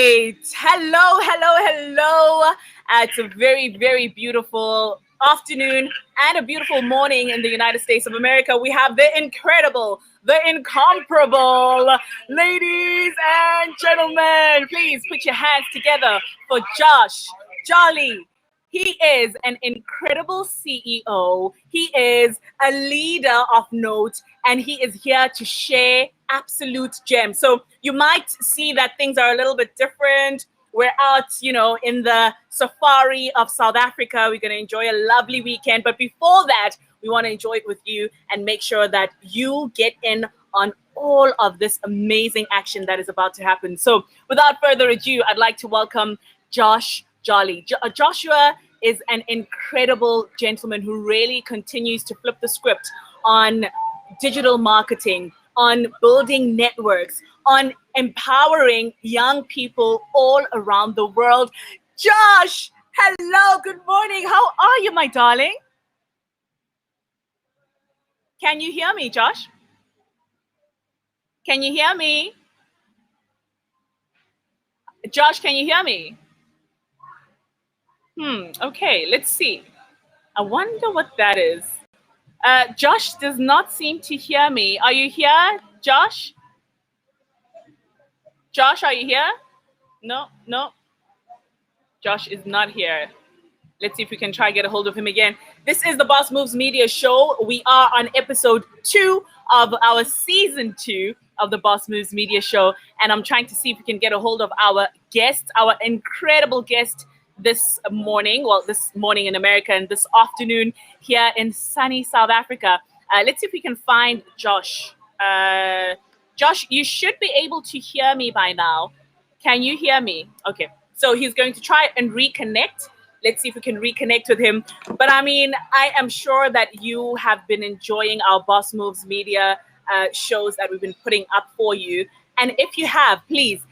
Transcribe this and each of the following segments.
right. Hello. It's a very, very beautiful afternoon and a beautiful morning in the United States of America. We have the incredible, the incomparable, ladies and gentlemen. Please put your hands together for Josh Jolly. He is an incredible CEO. He is a leader of note, and he is here to share absolute gems. So you might see that things are a little bit different. We're out, in the safari of South Africa. We're going to enjoy a lovely weekend. But before that, we want to enjoy it with you and make sure that you get in on all of this amazing action that is about to happen. So without further ado, I'd like to welcome Josh Jolly. Joshua is an incredible gentleman who really continues to flip the script on digital marketing, on building networks, on empowering young people all around the world. Josh, hello, good morning. How are you, my darling? Can you hear me, Josh? Can you hear me? Josh, can you hear me? Okay, let's see. I wonder what that is. Josh does not seem to hear me. Are you here, Josh? Josh, are you here? No. Josh is not here. Let's see if we can try get a hold of him again. This is the Boss Moves Media Show. We are on episode 2 of our season 2 of the Boss Moves Media Show. And I'm trying to see if we can get a hold of our guest, our incredible guest this morning. Well, this morning in America and this afternoon here in sunny South Africa. Let's see if we can find Josh. Josh, you should be able to hear me by now. Can you hear me? Okay. So he's going to try and reconnect. Let's see if we can reconnect with him. But I mean, I am sure that you have been enjoying our Boss Moves Media shows that we've been putting up for you. And if you have, please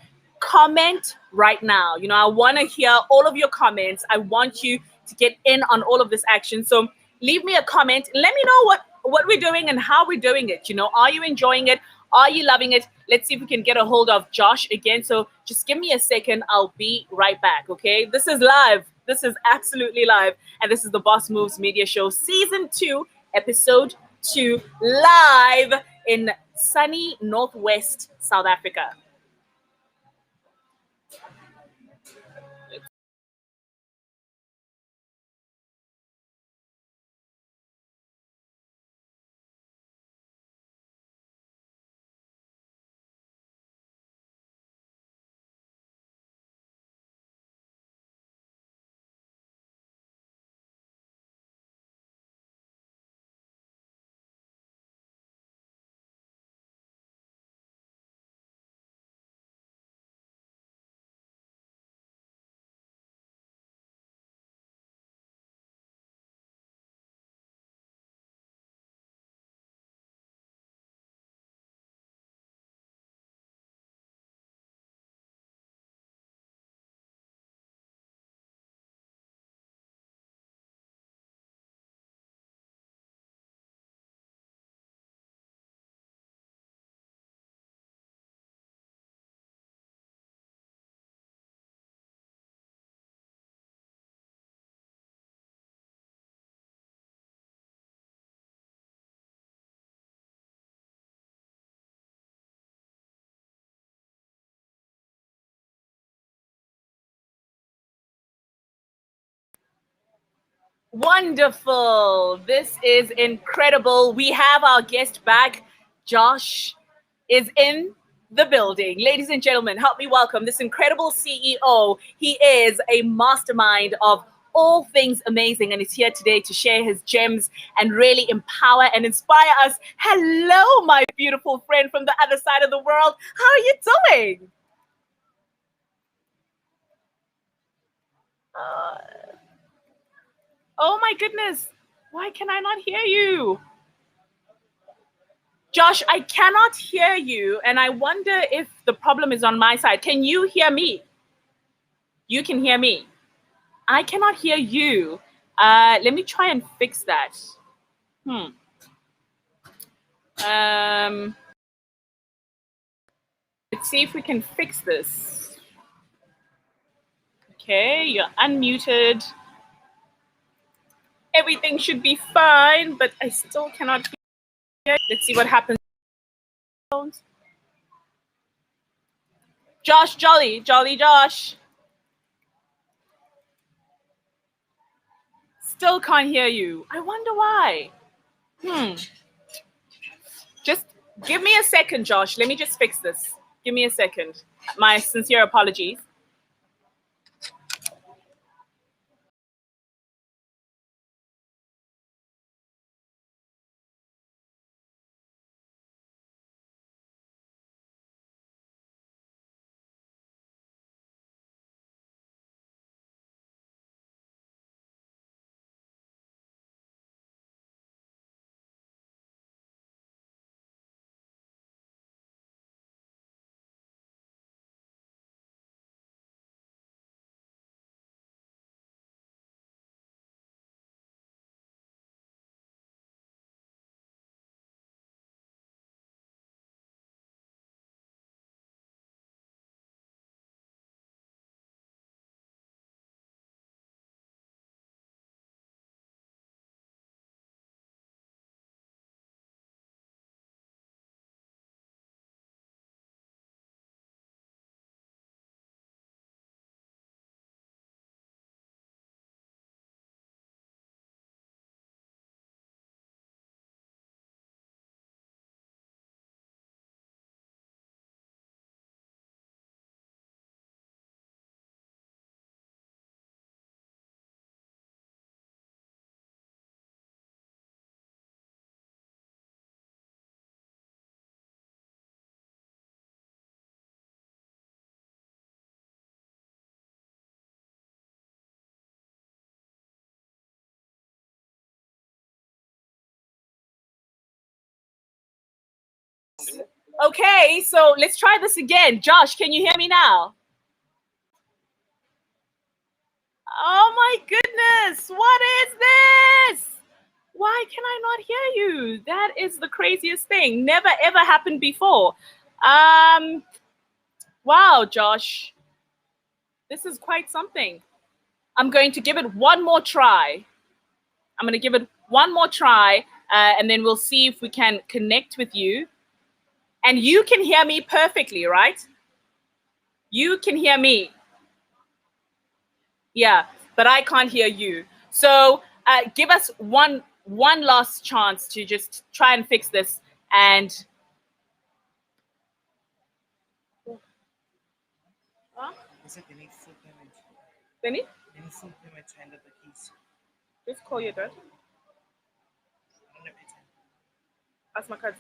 comment right now. I want to hear all of your comments. I want you to get in on all of this action. So leave me a comment. Let me know what we're doing and how we're doing it. Are you enjoying it? Are you loving it? Let's see if we can get a hold of Josh again. So just give me a second. I'll be right back. Okay. This is live. This is absolutely live. And this is the Boss Moves Media Show, Season 2, Episode 2, live in sunny Northwest South Africa. Wonderful. This is incredible. We have our guest back. Josh is in the building. Ladies and gentlemen, help me welcome this incredible CEO. He is a mastermind of all things amazing and is here today to share his gems and really empower and inspire us. Hello, my beautiful friend from the other side of the world. How are you doing? Oh my goodness. Why can I not hear you? Josh, I cannot hear you, and I wonder if the problem is on my side. Can you hear me? You can hear me. I cannot hear you. Let me try and fix that. Let's see if we can fix this. Okay, you're unmuted. Everything should be fine, but I still cannot hear. Let's see what happens. Josh, Jolly Josh. Still can't hear you. I wonder why. Just give me a second, Josh. Let me just fix this. Give me a second. My sincere apologies. Okay, so let's try this again. Josh, can you hear me now? Oh my goodness, what is this? Why can I not hear you? That is the craziest thing. Never ever happened before. Wow, Josh, this is quite something. I'm going to give it one more try. And then we'll see if we can connect with you. And you can hear me perfectly, right? You can hear me. Yeah, but I can't hear you. So give us one last chance to just try and fix this. And Benny, just call your dad. Ask my cousin.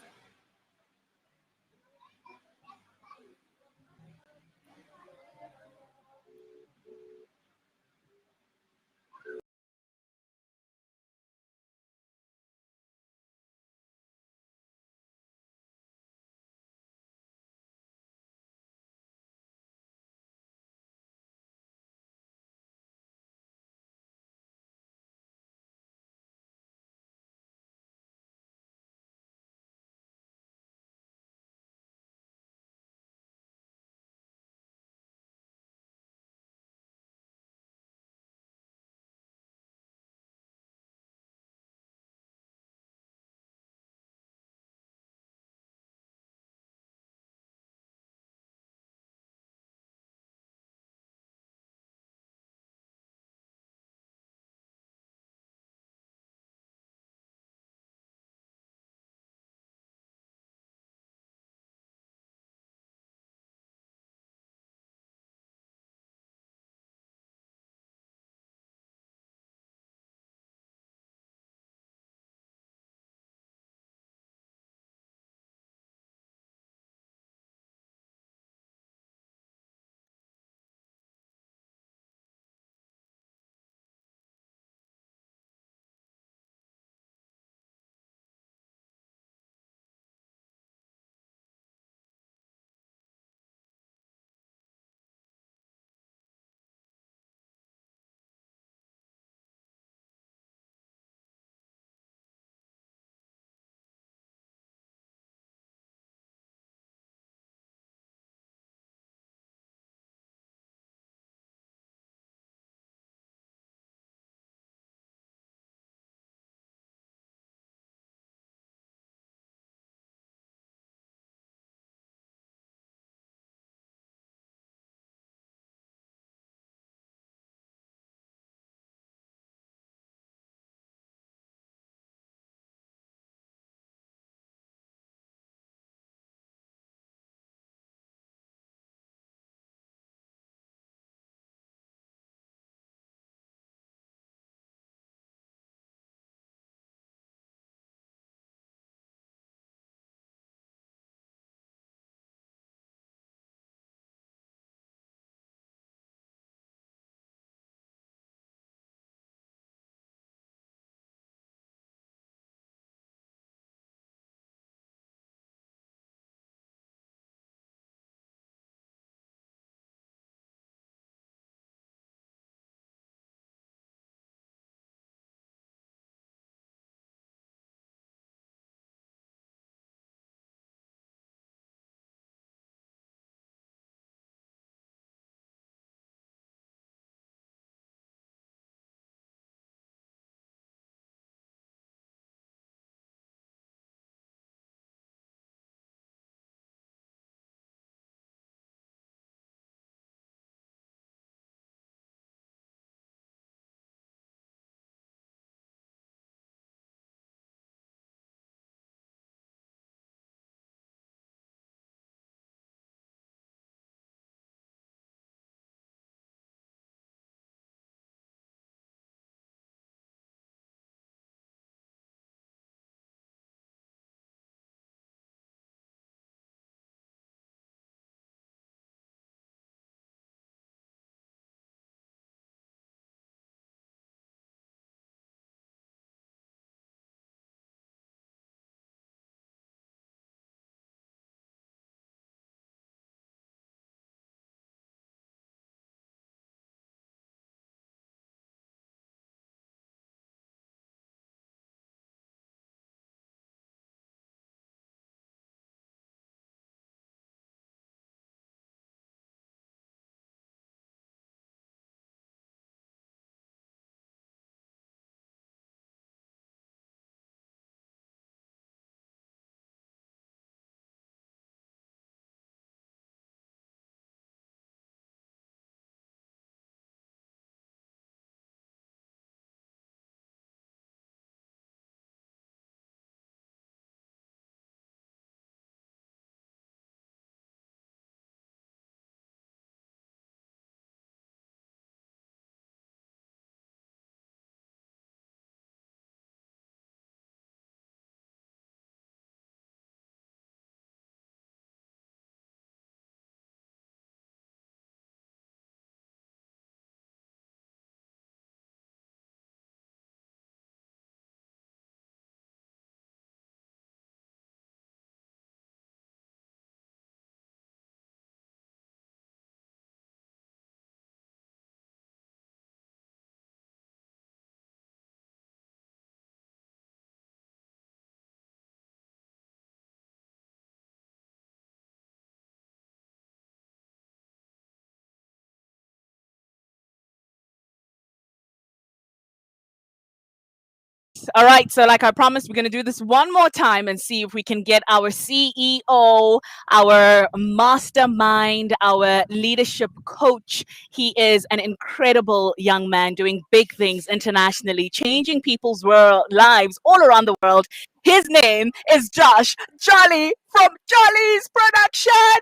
All right. So, like I promised, we're going to do this one more time and see if we can get our CEO, our mastermind, our leadership coach. He is an incredible young man doing big things internationally, changing people's lives all around the world. His name is Josh Jolly from Jolly's Production.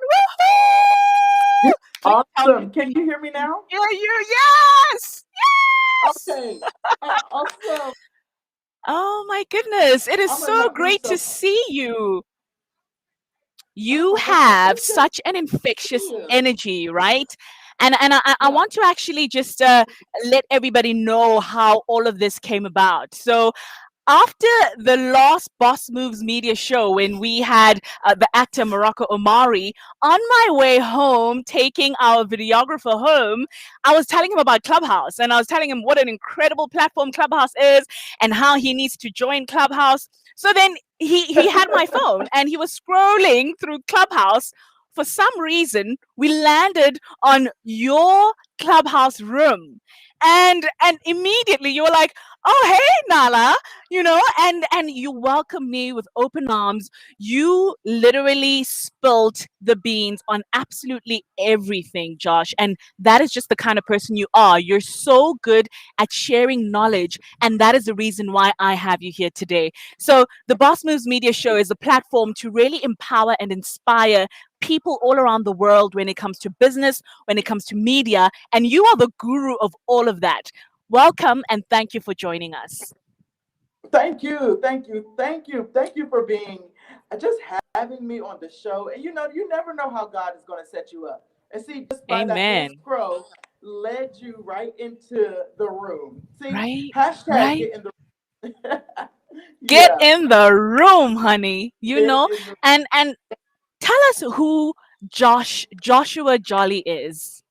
Woohoo! Awesome. Can you hear me now? Yes. Yes. Okay. Awesome. Oh my goodness. It is I'm gonna so have to great to so see you. You oh have it's good such an to infectious see you. energy, right? And I Yeah. want to actually just let everybody know how all of this came about. So after the last Boss Moves Media show, when we had the actor Morocco Omari, on my way home, taking our videographer home, I was telling him about Clubhouse, and I was telling him what an incredible platform Clubhouse is and how he needs to join Clubhouse. So then he had my phone and he was scrolling through Clubhouse. For some reason, we landed on your Clubhouse room. And immediately you were like, oh hey Nala, and you welcomed me with open arms. You literally spilt the beans on absolutely everything, Josh, and that is just the kind of person you are. You're so good at sharing knowledge, and that is the reason why I have you here today. So the Boss Moves Media Show is a platform to really empower and inspire people all around the world when it comes to business, when it comes to media, and you are the guru of all of that. Welcome and thank you for joining us. Thank you. Thank you. Thank you. Thank you for being just having me on the show. And you never know how God is going to set you up. And see, just by that little Amen. scroll led you right into the room. See, Right? hashtag Right? get in the Get yeah. in the room, honey. Get in the And tell us who Joshua Jolly is.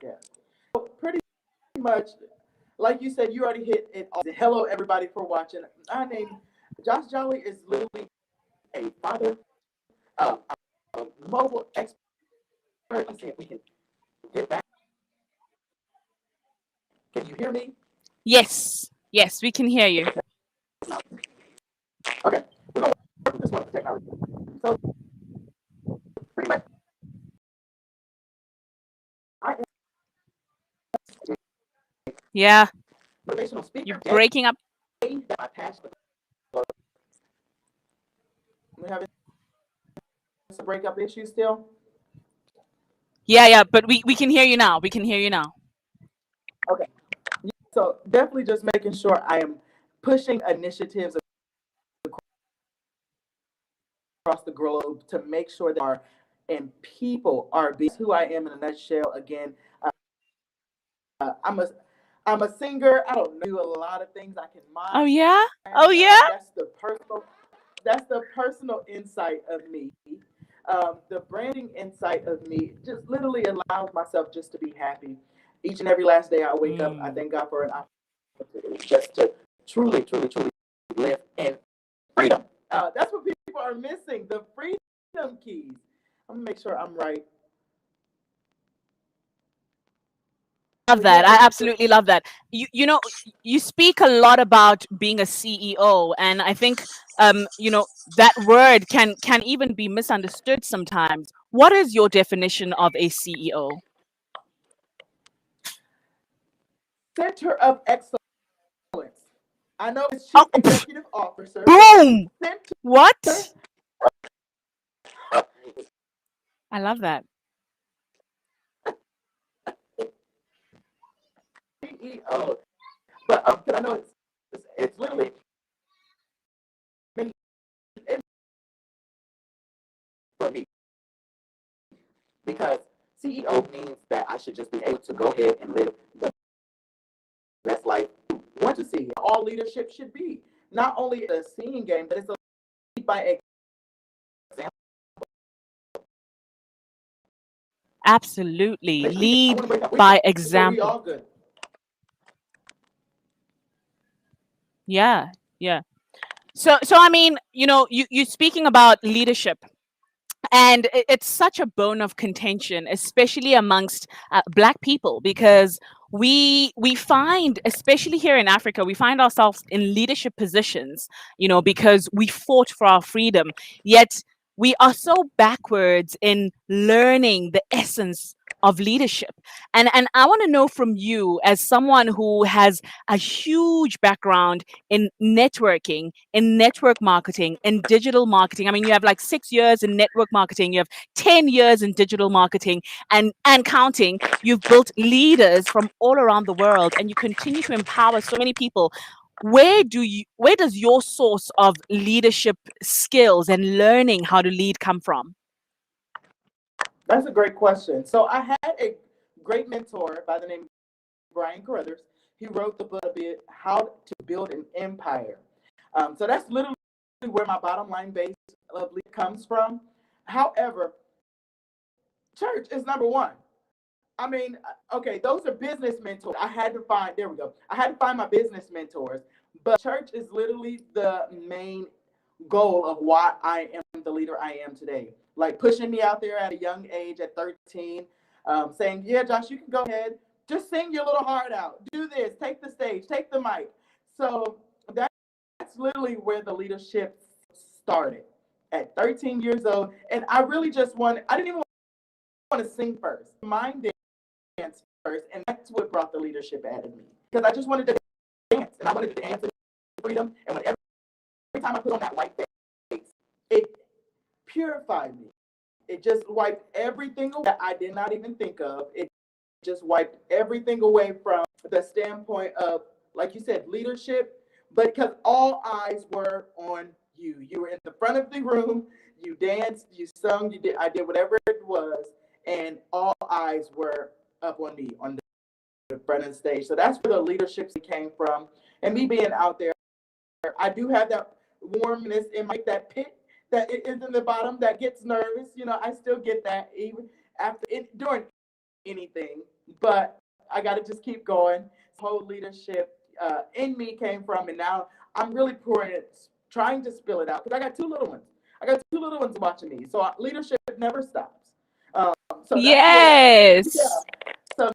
yeah. Pretty much like you said, you already hit it all. Hello everybody for watching. My name Josh Jolly is literally a father, uh, a mobile expert. Let's see if we can get back. Can you hear me? Yes. Yes, we can hear you. Okay. We're gonna work with this one technology. So pretty much I am Yeah. a motivational speaker. You're breaking up. That I passed. We having some breakup issues still. Yeah, but we can hear you now. We can hear you now. Okay. So definitely just making sure I am pushing initiatives across the globe to make sure that our and people are being who I am in a nutshell. Again, I'm a singer. I don't do a lot of things. I can Oh mime. yeah? Oh yeah? That's the personal insight of me. The branding insight of me just literally allows myself just to be happy. Each and every last day I wake up, I thank God for an opportunity just to truly, truly, truly live in freedom. That's what people are missing, the freedom keys. I'm gonna make sure I'm right. Love So that. yeah, I absolutely love that. You speak a lot about being a CEO, and I think that word can even be misunderstood sometimes. What is your definition of a CEO? center of excellence. I know it's Oh, chief executive officer, but boom! center. What? I love that. CEO. But I know it's literally been for me because CEO means that I should just be able to go ahead and live the best life you want to see. All leadership should be not only a seeing game, but it's a lead by example. Absolutely. I Lead want to break up. by So we example. all good. Yeah, yeah. So I mean, you speaking about leadership, and it's such a bone of contention, especially amongst Black people, because we find, especially here in Africa, we find ourselves in leadership positions, because we fought for our freedom, yet we are so backwards in learning the essence of leadership. And I want to know from you, as someone who has a huge background in networking, in network marketing, in digital marketing. I mean, you have like 6 years in network marketing, you have 10 years in digital marketing, and counting. You've built leaders from all around the world, and you continue to empower so many people. Where does your source of leadership skills and learning how to lead come from? That's a great question. So I had a great mentor by the name of Brian Carruthers. He wrote the book How to Build an Empire. So that's literally where my bottom line base of lead comes from. However, church is number one. I mean, okay, those are business mentors. I had to find, there we go. I had to find my business mentors, but church is literally the main goal of why I am the leader I am today. Like pushing me out there at a young age at 13, saying, yeah, Josh, you can go ahead. Just sing your little heart out. Do this, take the stage, take the mic. So that's literally where the leadership started at 13 years old. And I really just I didn't even want to sing first. Mind dance first, and that's what brought the leadership out of me. Because I just wanted to dance, and I wanted to dance in freedom. And every time I put on that white face, it purified me. It just wiped everything away that I did not even think of. It just wiped everything away from the standpoint of, like you said, leadership, but because all eyes were on you. You were in the front of the room, you danced, you sung, I did whatever it was, and all eyes were up on me on the front of the stage. So that's where the leadership came from. And me being out there, I do have that warmness in that pit that it is in the bottom that gets nervous. I still get that even after during anything, but I got to just keep going. This whole leadership in me came from, and now I'm really pouring it, trying to spill it out, because I got two little ones. Watching me. So leadership never stops. So Yes. So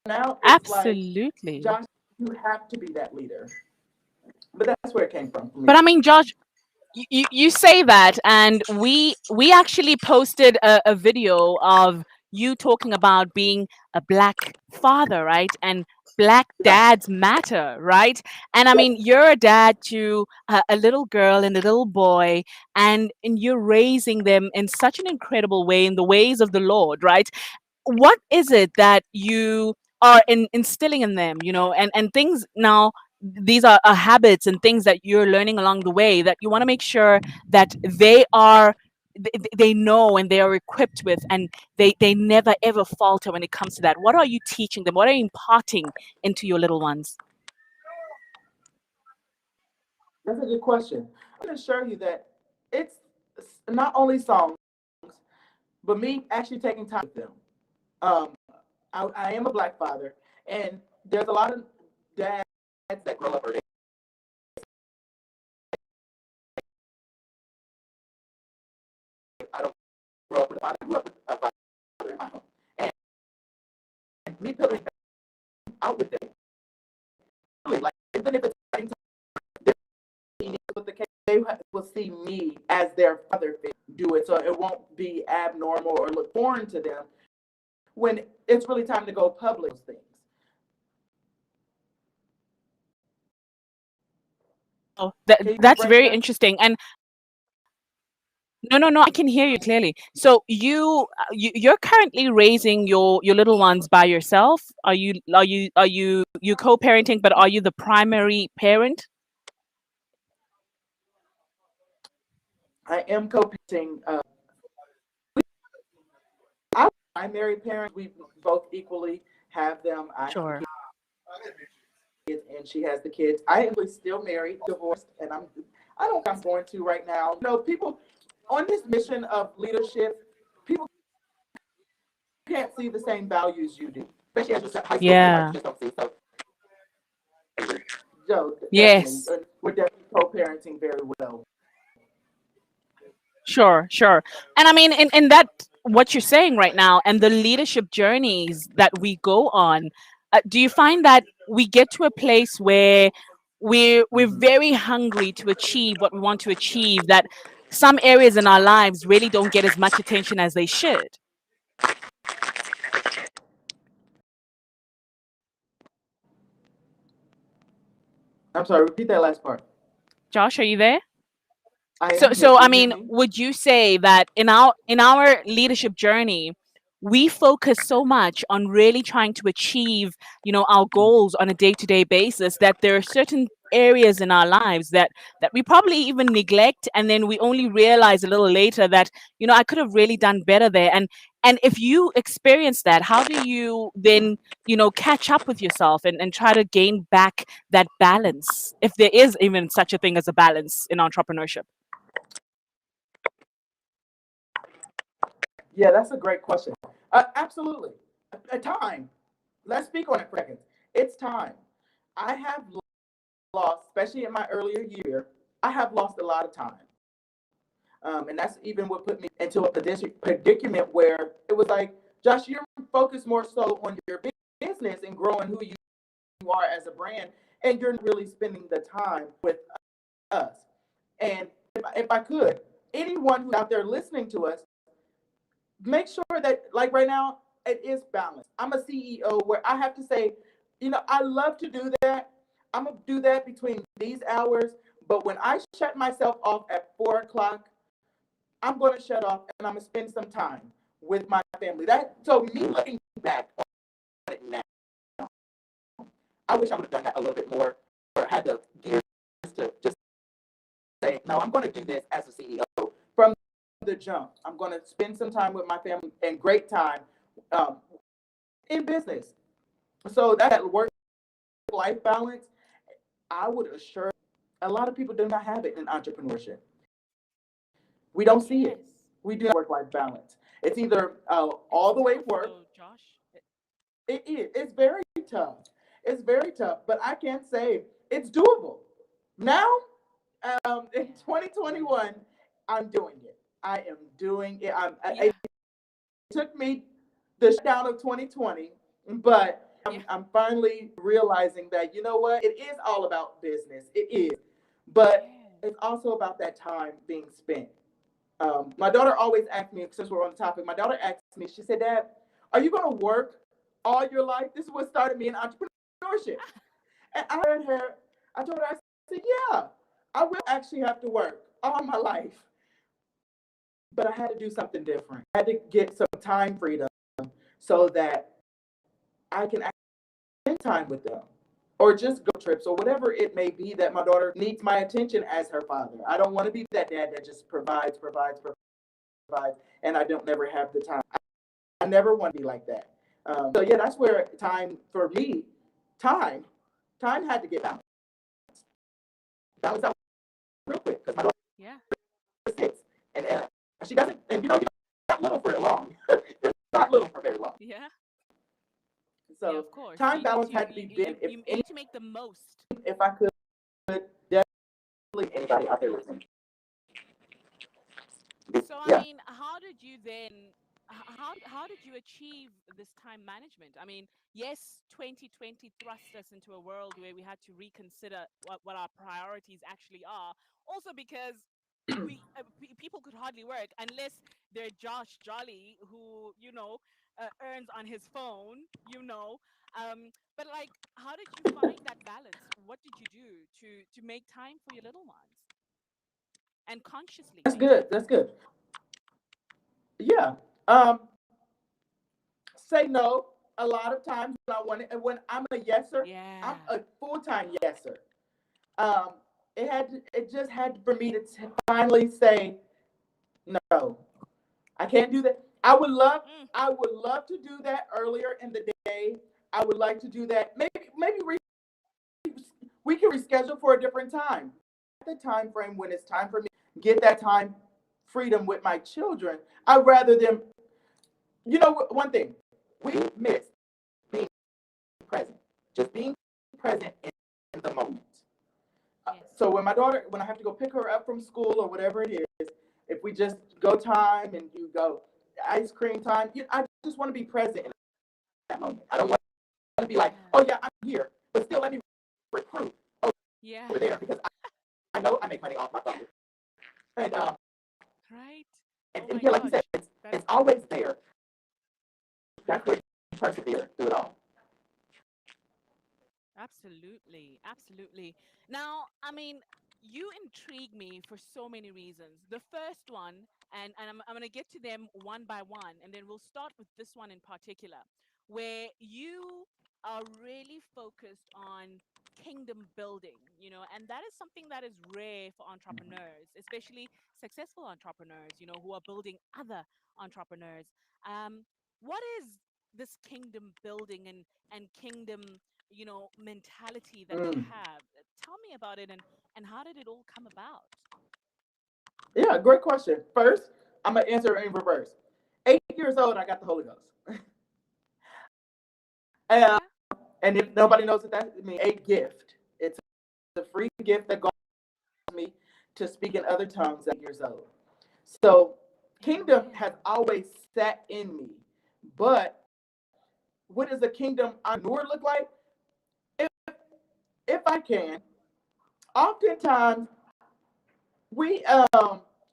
now it's absolutely. Like, Josh, you have to be that leader. But that's where it came from for me. But I mean, Josh, you say that, and we actually posted a video of you talking about being a Black father, right? And Black dads matter, right? And I mean, you're a dad to a little girl and a little boy, and you're raising them in such an incredible way, in the ways of the Lord, right? What is it that you are instilling in them, and things now? These are habits and things that you're learning along the way that you want to make sure that they know and they are equipped with, and they never ever falter when it comes to that. What are you teaching them? What are you imparting into your little ones? That's a good question. I'm going to assure you that it's not only songs, but me actually taking time with them. I am a Black father, and there's a lot of dads that grow up early. I don't grow up with a father. I grew up with a father in my home. And me putting out with them, really, like, even if it's they will see me as their father do it, so it won't be abnormal or look foreign to them when it's really time to go public things. Oh, that's very interesting. And no, I can hear you clearly. So you're currently raising your little ones by yourself? Are you co-parenting, but are you the primary parent? I am co-parenting. I'm primary parent. We both equally have them. Sure. And she has the kids. I am still married, divorced, and I don't think I'm going to right now. People on this mission of leadership, people can't see the same values you do, especially as a high school. Yeah. Just don't see. So, yes. We're definitely co-parenting very well. Sure. And I mean, in that, what you're saying right now, and the leadership journeys that we go on, Do you find that we get to a place where we're very hungry to achieve what we want to achieve, that some areas in our lives really don't get as much attention as they should? I'm sorry, repeat that last part. Josh, are you there? I So am here. so Can I you hear mean, me? would you say that in our leadership journey, we focus so much on really trying to achieve, our goals on a day-to-day basis, that there are certain areas in our lives that we probably even neglect, and then we only realize a little later that, I could have really done better there. And if you experience that, how do you then, catch up with yourself and try to gain back that balance, if there is even such a thing as a balance in entrepreneurship? Yeah, that's a great question. Absolutely. Time. Let's speak on it for a second. It's time. I have lost, especially in my earlier year, I have lost a lot of time. And that's even what put me into a predicament where it was like, Josh, you're focused more so on your business and growing who you are as a brand, and you're really spending the time with us. And if I could, anyone who's out there listening to us, make sure that, like right now, it is balanced. I'm a CEO where I have to say, I love to do that. I'm gonna do that between these hours. But when I shut myself off at 4 o'clock, I'm gonna shut off and I'm gonna spend some time with my family. That so me looking back on it now, I wish I would have done that a little bit more, or had the gears to just say, no, I'm gonna do this as a CEO from the jump. I'm gonna spend some time with my family and great time um, in business. So that work-life balance, I would assure a lot of people do not have it in entrepreneurship. We don't see Yes. it. We do not work-life balance. It's either all the way work. So, Josh. It is. It's very tough. It's very tough, but I can say it's doable. Now, in 2021, I'm doing it. I am doing it. It took me the shutdown of 2020, but I'm finally realizing that, you know what? It is all about business. It is. But it's also about that time being spent. My daughter always asks me, since we're on the topic, my daughter asked me, she said, Dad, are you going to work all your life? This is what started me in entrepreneurship. And I heard her, I told her, I said, yeah, I will actually have to work all my life. But I had to do something different. I had to get some time freedom so that I can actually spend time with them or just go trips or whatever it may be that my daughter needs my attention as her father. I don't want to be that dad that just provides, and I don't never have the time. I never want to be like that. So yeah, that's where time for me, time had to get balanced. Balance out real quick because my daughter is 6, and she doesn't, and you're not little for long. It's not little for very long. Yeah. So of course. time balance had to be big. You need to make the most. If I could, definitely anybody out there listening. So I mean, how did you then? How did you achieve this time management? I mean, yes, 2020 thrust us into a world where we had to reconsider what our priorities actually are. Also because people could hardly work unless they're Josh Jolly, who earns on his phone. But like, how did you find that balance? What did you do to make time for your little ones and consciously That's make good. time? That's good. Yeah. Um, say no a lot of times when I want it, and when I'm a yeser, I'm a full-time yeser. Um, it just had for me to finally say no. I can't do that. I would love to do that earlier in the day. I would like to do that. Maybe we can reschedule for a different time. The time frame when it's time for me to get that time freedom with my children. I'd rather them. One thing we miss being present, just being present in the moment. So when I have to go pick her up from school or whatever it is, if we just go time and you go ice cream time, I just want to be present in that moment. I don't want to be like, oh yeah, I'm here, but still let me recruit Yeah. over there because I know I make money off my phone. And Right. and, Oh my yeah, like you gosh. said, That's it's always there. That's where you persevere through it all. absolutely, absolutely. Now, I mean, you intrigue me for so many reasons. The first one, and I'm going to get to them one by one, and then we'll start with this one in particular, where you are really focused on kingdom building, and that is something that is rare for entrepreneurs, especially successful entrepreneurs, who are building other entrepreneurs. What is this kingdom building and kingdom mentality that you Mm. have? Tell me about it, and how did it all come about? Yeah, great question. First, I'm gonna answer in reverse. 8 years old, I got the Holy Ghost. uh, Yeah. and if nobody knows what that means, a gift. It's a free gift that God gave me to speak in other tongues at 8 years old. So, kingdom Amen. has always sat in me. But what does a kingdom entrepreneur look like? If, if I can, oftentimes we,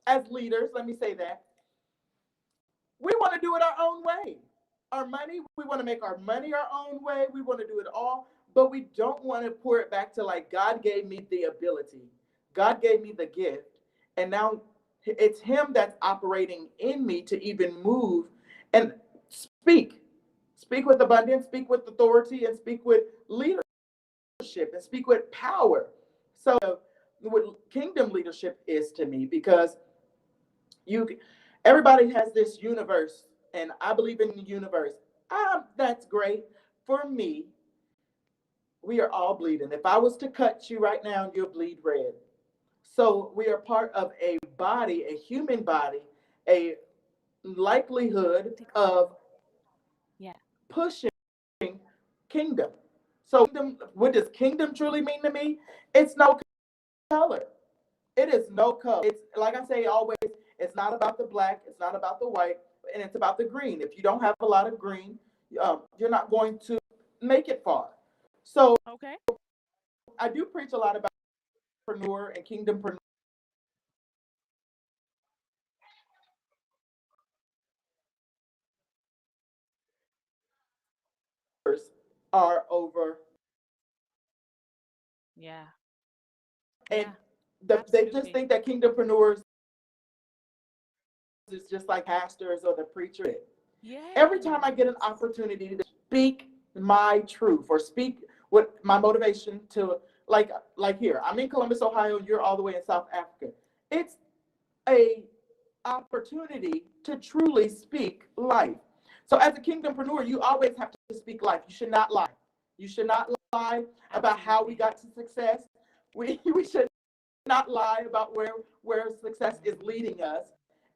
as leaders, let me say that we want to do it our own way. Our money, we want to make our money our own way. We want to do it all, but we don't want to pour it back to like God gave me the ability, God gave me the gift, and now it's Him that's operating in me to even move and speak. Speak with abundance, speak with authority, and speak with leadership, and speak with power. So, what kingdom leadership is to me, because you everybody has this universe, and I believe in the universe. That's great. For me, we are all bleeding. If I was to cut you right now, you'll bleed red. So we are part of a body, a human body, a likelihood of Yeah. pushing kingdom. So kingdom, what does kingdom truly mean to me? It's no color. It is no color. It's like I say always, it's not about the black, it's not about the white, and it's about the green. If you don't have a lot of green, you're not going to make it far. So Okay. I do preach a lot about entrepreneur and kingdompreneurs are over, Yeah. and Yeah. they just Absolutely. think that kingdompreneurs is just like pastors or the preacher. Every time I get an Yes. opportunity to speak my truth or speak what my motivation to, like here, I'm in Columbus, Ohio, you're all the way in South Africa. It's a opportunity to truly speak life. So as a kingdompreneur, you always have to speak life. You should not lie. You should not lie about how we Absolutely. got to success. We should not lie about where success is leading us.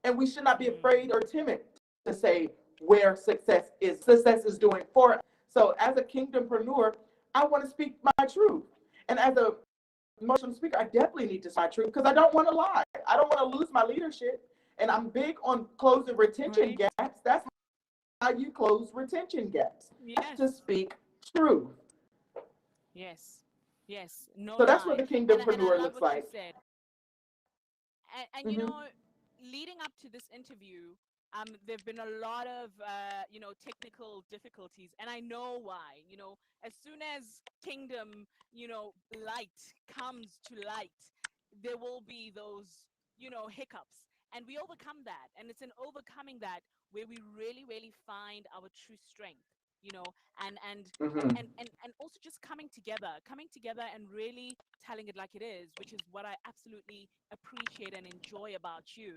And we should not be Mm. afraid or timid to say where success is doing for us. So as a kingdompreneur, I want to speak my truth. And as a motivational speaker, I definitely need to speak my truth because I don't want to lie. I don't want to lose my leadership. And I'm big on closing retention Right. gaps. That's how you close retention gaps. To Yes. speak truth. Yes. Yes. No So that's what lie. the And I kingdompreneur love looks what you like. said. And Mm-hmm. leading up to this interview, there've been a lot of technical difficulties, and I know why. As soon as kingdom, light comes to light, there will be those, hiccups, and we overcome that. And it's in overcoming that where we really, really find our true strength. You know, and and and Mm-hmm. and and also just coming together and really telling it like it is, which is what I absolutely appreciate and enjoy about you.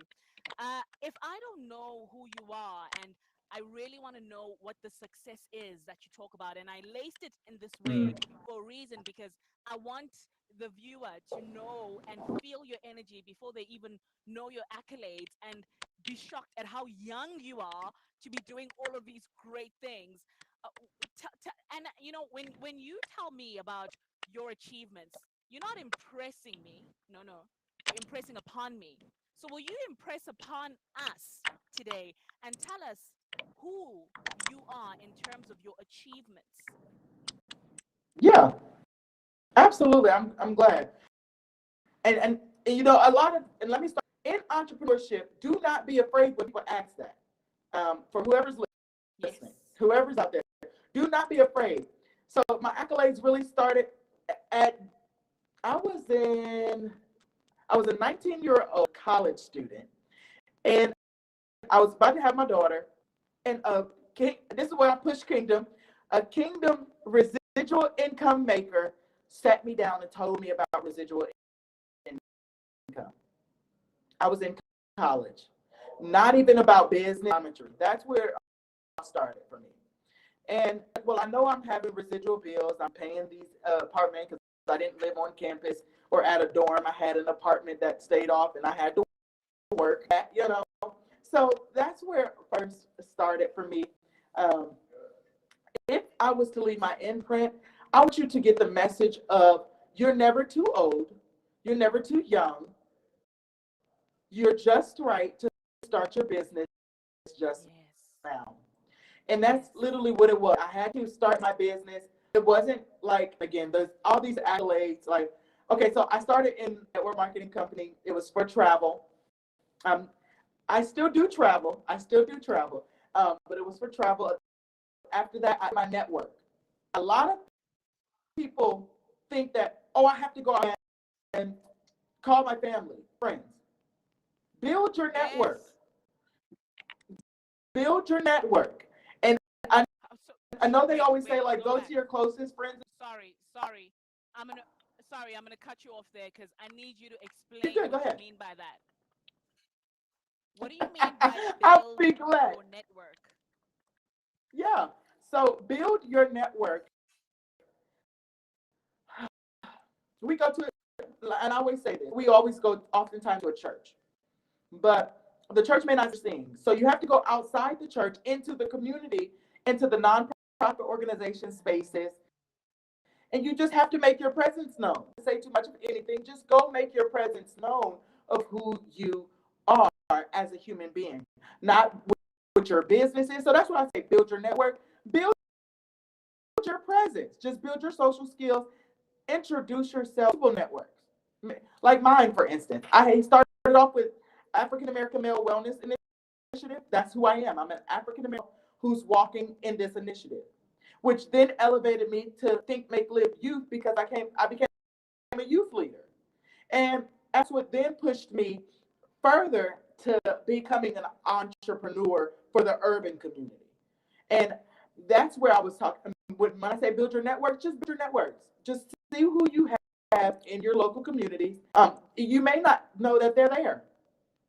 If I don't know who you are, and I really want to know what the success is that you talk about, and I laced it in this way for a reason, because I want the viewer to know and feel your energy before they even know your accolades, and be shocked at how young you are to be doing all of these great things. Uh, and when you tell me about your achievements, you're not impressing me. No, no, you're impressing upon me. So will you impress upon us today and tell us who you are in terms of your achievements? Yeah, absolutely. I'm glad. And you know, a lot of, and let me start in entrepreneurship. Do not be afraid when people ask that. For whoever's Yes. listening, whoever's out there, do not be afraid. So my accolades really started at I was in I was a 19-year-old college student, and I was about to have my daughter, and this is where I push kingdom. A kingdom residual income maker sat me down and told me about residual income. I was in college, not even about business geometry. That's where it started for me. And well, I know I'm having residual bills. I'm paying these apartments because I didn't live on campus or at a dorm. I had an apartment that stayed off, and I had to work at, you know. So that's where it first started for me. Um, if I was to leave my imprint, I want you to get the message of you're never too old, you're never too young, you're just right to start your business just now. And that's literally what it was. I had to start my business. It wasn't like, again, there's all these accolades. Like, okay, so I started in a network marketing company. It was for travel. I still do travel. But it was for travel. After that, my network. A lot of people think that, oh, I have to go out and call my family, friends. Build your network. Yes. Build your network. And I know they always say, like, go back. to your closest friends. Sorry. I'm gonna cut you off there because I need you to explain Good, go what you ahead. mean by that. What do you mean by I'll build be glad. your network? Yeah. So build your network. We go to, and I always say this, we always go oftentimes to a church, but the church may not be seen. So you have to go outside the church into the community, into the nonprofit organization spaces, and you just have to make your presence known. Don't say too much of anything, just go make your presence known of who you are as a human being, not what your business is. So that's why I say build your network, build your presence, just build your social skills, introduce yourself to networks. Like mine, for instance. I started off with African American Male Wellness Initiative. That's who I am. I'm an African American who's walking in this initiative, which then elevated me to Think Make Live Youth because I became a youth leader. And that's what then pushed me further to becoming an entrepreneur for the urban community. And that's where I was talking. When I say build your network, just build your networks. Just see who you have in your local communities. You may not know that they're there.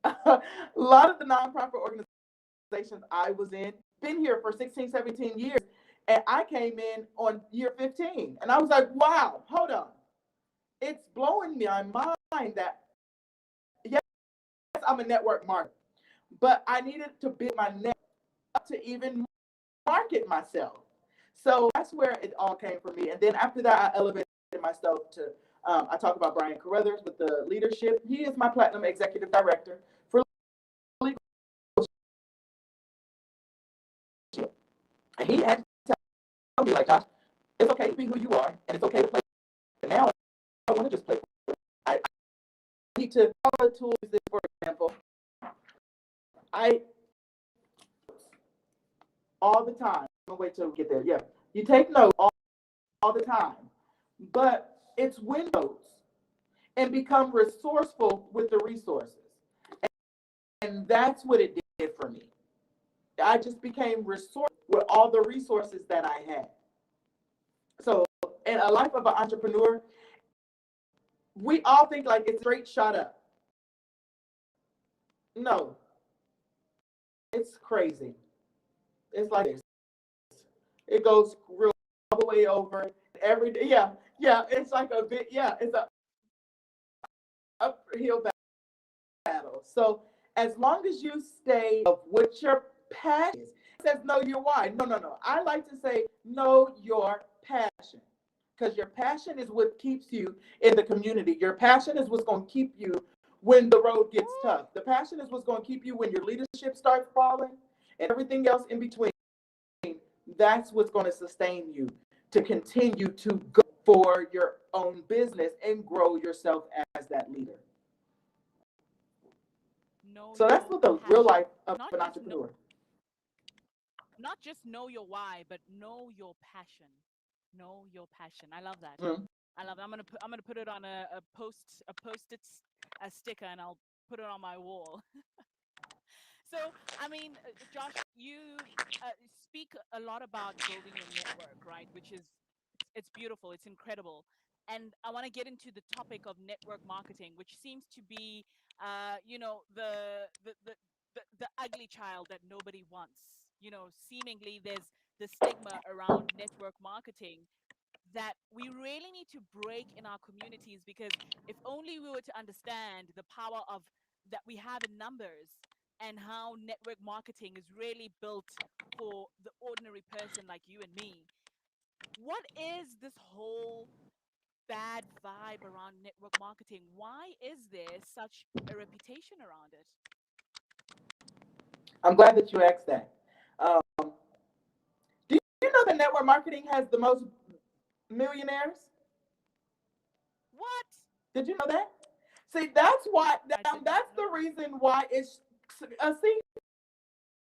A lot of the nonprofit organizations I was in been here for 16, 17 years. And I came in on year 15. And I was like, wow, hold on. It's blowing my mind that, yes, I'm a network marketer, but I needed to build my network up to even market myself. So that's where it all came for me. And then after that, I elevated myself to, I talk about Brian Carruthers with the leadership. He is my platinum executive director for legal. And he had to tell me, like, Josh, it's okay to be who you are, and it's okay to play. And now I don't want to just play. I need to follow the tools. For example, I all the time. I'm gonna wait till we get there. Yeah, you take notes all the time, but it's windows and become resourceful with the resources. And that's what it did for me. I just became resourceful with all the resources that I had. So, in a life of an entrepreneur, we all think like it's straight shot up. No, it's crazy. It's like this. It goes real all the way over every day. Yeah. It's like a bit. Yeah, it's a uphill battle. So as long as you stay of what your passion is, it says know your why. No. I like to say know your passion, because your passion is what keeps you in the community. Your passion is what's going to keep you when the road gets tough. The passion is what's going to keep you when your leadership starts falling and everything else in between. That's what's going to sustain you to continue to go for your own business and grow yourself as that leader. Know So that's your what the real passion. life of Not an just know, entrepreneur. not just know your why, but know your passion. Know your passion. I love that. Mm. I love it. I'm gonna put it on a post-it a sticker, and I'll put it on my wall. So, I mean, Josh, you speak a lot about building your network, right? Which is it's beautiful, it's incredible, and I want to get into the topic of network marketing, which seems to be, the ugly child that nobody wants. Seemingly there's the stigma around network marketing that we really need to break in our communities, because if only we were to understand the power of that we have in numbers, and how network marketing is really built for the ordinary person like you and me. What is this whole bad vibe around network marketing? Why is there such a reputation around it? I'm glad that you asked that. Um, do you know that network marketing has the most millionaires? What? Did you know that? See, that's why. I did not That's the know that. reason why it's a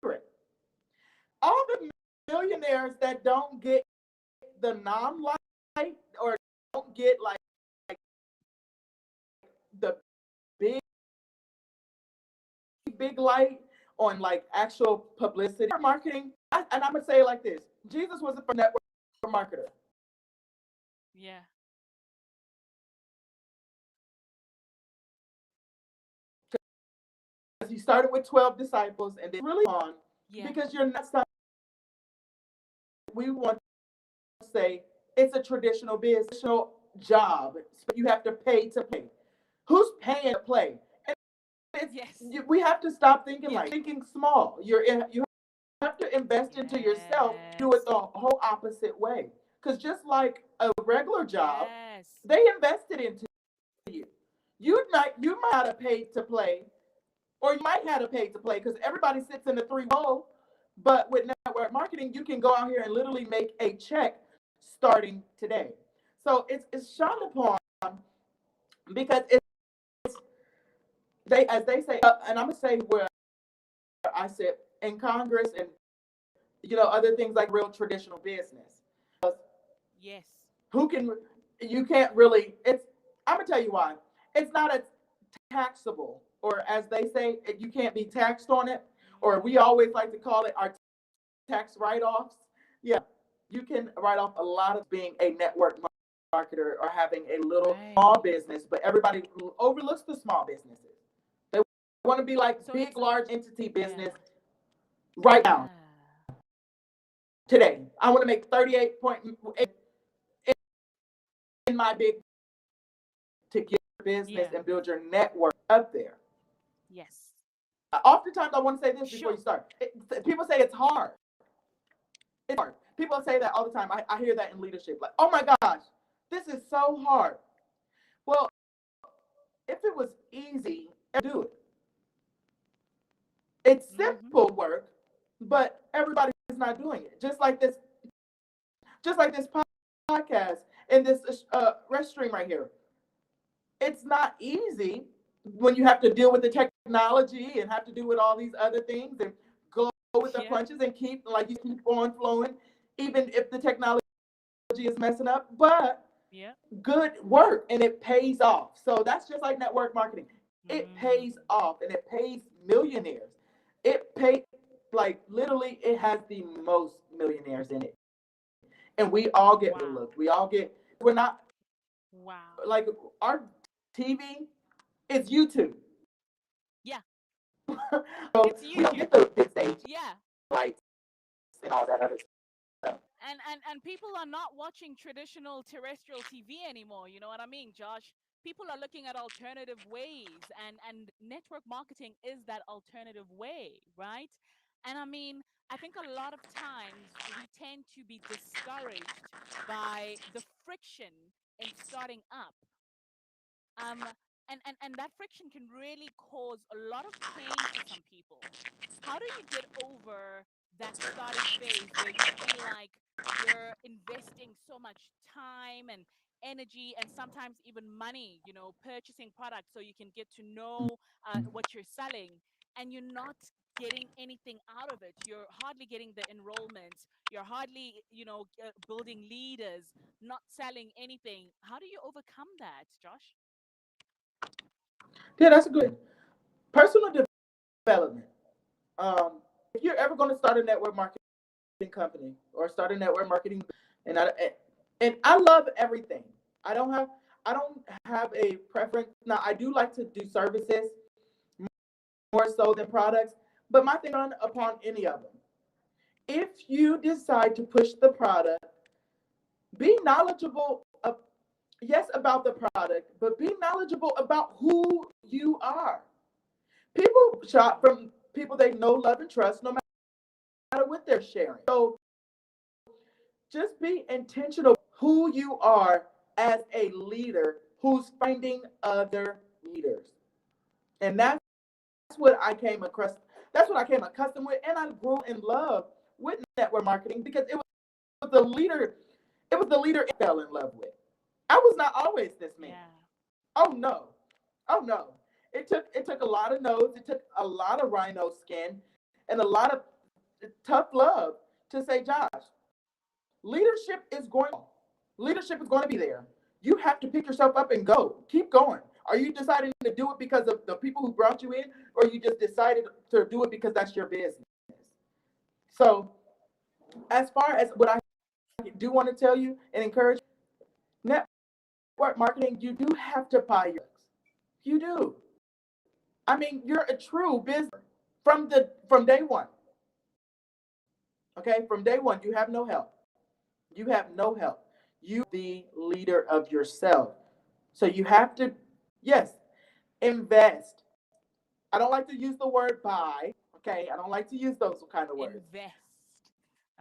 secret. All the millionaires that don't get the non-light, or don't get like the big big light on like actual publicity marketing. And I'm gonna say it like this: Jesus was a network marketer. Yeah. He started with 12 disciples and then really on, Yeah. because you're not something we want to say it's a traditional business job. You have to pay to play. Who's paying to play? And Yes. we have to stop thinking Yeah. like thinking small. You have to invest into yourself. Do it Yes. the whole opposite way. Because just like a regular job, Yes. they invested into you. You might not have paid to play, or you might have to pay to play, because everybody sits in the three bowl. But with network marketing, you can go out here and literally make a check starting today. So it's shunned Wow. upon, because as they say, and I'm gonna say where I sit in Congress, and other things like real traditional business. Yes. Who can You can't really. I'm gonna tell you why. It's not a taxable, or as they say, you can't be taxed on it, or we always like to call it our tax write-offs. Yeah, you can write off a lot of being a network marketer or having a little small Right. business, but everybody overlooks the small businesses. They want to be like So big, it's large entity yeah. business right now, Ah. today. I want to make 38.8 in my big, to get your business Yeah. and build your network up there. Yes. Oftentimes, I want to say this before you Sure. start. People say it's hard. It's hard. People say that all the time. I hear that in leadership. Like, oh my gosh, this is so hard. Well, if it was easy, do it. It's Mm-hmm. simple work, but everybody's not doing it. Just like this podcast and this rest stream right here. It's not easy when you have to deal with the technology and have to do with all these other things and go with the Yeah. punches and keep on flowing, even if the technology is messing up. But Yeah. good work, and it pays off. So that's just like network marketing. It Mm. pays off, and it pays millionaires. It pays, like, literally, it has the most millionaires in it. And we all get Wow. overlooked. We're not Wow. like our TV is YouTube. Yeah. So It's we don't YouTube. get the big stage Yeah. lights and all that other stuff. And people are not watching traditional terrestrial TV anymore. You know what I mean, Josh? People are looking at alternative ways, and network marketing is that alternative way, right? And I mean, I think a lot of times we tend to be discouraged by the friction in starting up. Um, and that friction can really cause a lot of pain for some people. How do you get over that starting phase where you feel like you're investing so much time and energy and sometimes even money, purchasing products so you can get to know what you're selling, and you're not getting anything out of it. You're hardly getting the enrollments. You're hardly, building leaders, not selling anything. How do you overcome that, Josh? Yeah, that's a good personal development. If you're ever going to start a network marketing company or start a network marketing, and I love everything. I don't have I don't have a preference. Now I do like to do services more so than products, but my thing on Okay. upon any of them. If you decide to push the product, be knowledgeable of, yes, about the product, but be knowledgeable about who you are. People shop Sure. from people they know, love, and trust, no matter what they're sharing. So just be intentional who you are as a leader who's finding other leaders. And that's what I came across. That's what I came accustomed with, and I grew in love with network marketing because it was the leader. It was the leader I fell in love with. I was not always this man. Yeah. Oh no, oh no. It took a lot of no's. It took a lot of rhino skin and a lot of tough love to say, Josh, leadership is going. Leadership is going to be there. You have to pick yourself up and go. Keep going. Are you deciding to do it because of the people who brought you in, or you just decided to do it because that's your business? So, as far as what I do want to tell you and encourage, network marketing, you do have to buy your. You do. I mean, you're a true business from day one. Okay, from day one, you have no help. You have no help. You are the leader of yourself. So you have to, yes, invest. I don't like to use the word buy. Okay, I don't like to use those kind of words. Invest.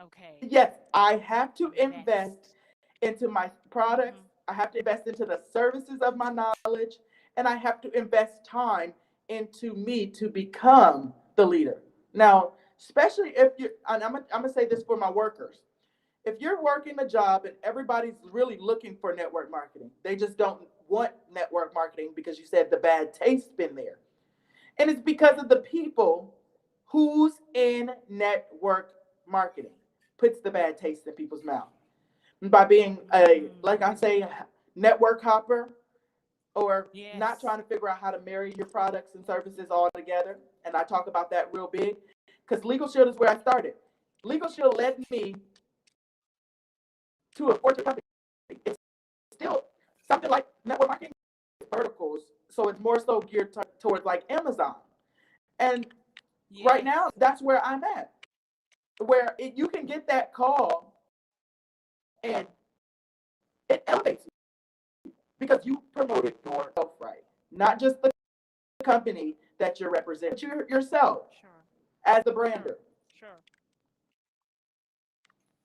Okay. Yes, I have to invest Invest. into my products. Mm-hmm. I have to invest into the services of my knowledge, and I have to invest time into me to become the leader. Now, especially if you, and I'm gonna say this for my workers. If you're working a job and everybody's really looking for network marketing, they just don't want network marketing because you said the bad taste been there. And it's because of the people who's in network marketing puts the bad taste in people's mouth. By being a, like I Mm. say, network hopper, or not Yes. trying to figure out how to marry your products and services all together. And I talk about that real big because Legal Shield is where I started. Legal Shield led me to a Fortune company. It's still something like network marketing verticals, so it's more so geared towards like Amazon. And right Yes. now, that's where I'm at, where you can get that call and it elevates you because you promoted yourself right, not just the company that you're representing, but yourself Sure. as the Sure. brander. Sure.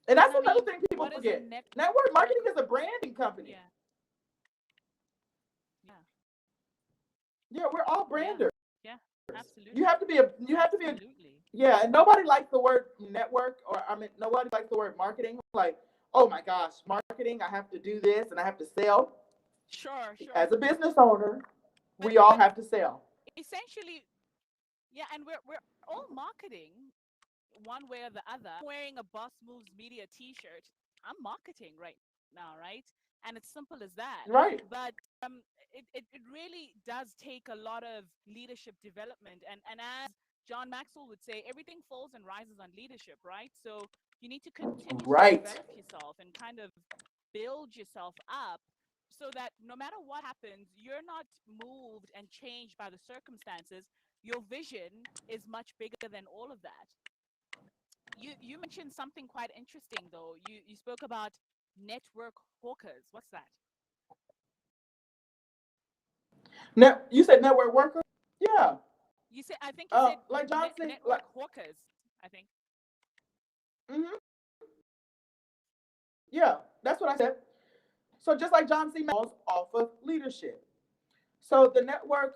And And that's I another mean, thing people what is a forget. network? Network marketing is a branding company. Yeah. Yeah. Yeah, we're all Yeah. branders. Yeah. You Absolutely. have to be a you have to be a Absolutely. Yeah, and nobody likes the word network, or I mean nobody likes the word marketing. Like, oh my gosh, marketing, I have to do this and I have to sell. Sure. Sure. As a business owner, But we all but have to sell. essentially, yeah, and we're all marketing one way or the other. Wearing a Boss Moves Media T-shirt, I'm marketing right now, right? And it's simple as that. Right. But it really does take a lot of leadership development, and as John Maxwell would say, everything falls and rises on leadership, right? So you need to continuously Right. develop yourself and kind of build yourself up so that no matter what happens, you're not moved and changed by the circumstances. Your vision is much bigger than all of that. You mentioned something quite interesting though. You spoke about network hawkers. What's that? You said network worker? Yeah. You said, I think you said Like John said, like, network hawkers. I think. mm-hmm, yeah, that's what I said. So just like John C. Off of leadership. So the network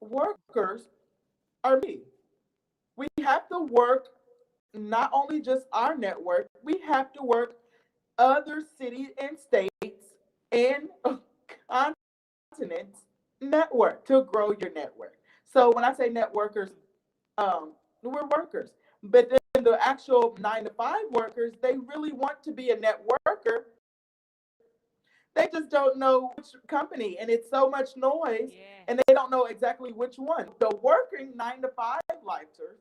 workers are me. We have to work not only just our network, we have to work other cities and states and continents network to grow your network. So when I say networkers, we're workers. But then the actual 9 to 5 workers, they really want to be a networker. They just don't know which company, and it's so much noise, Yeah. and they don't know exactly which one. The working 9 to 5 lifers,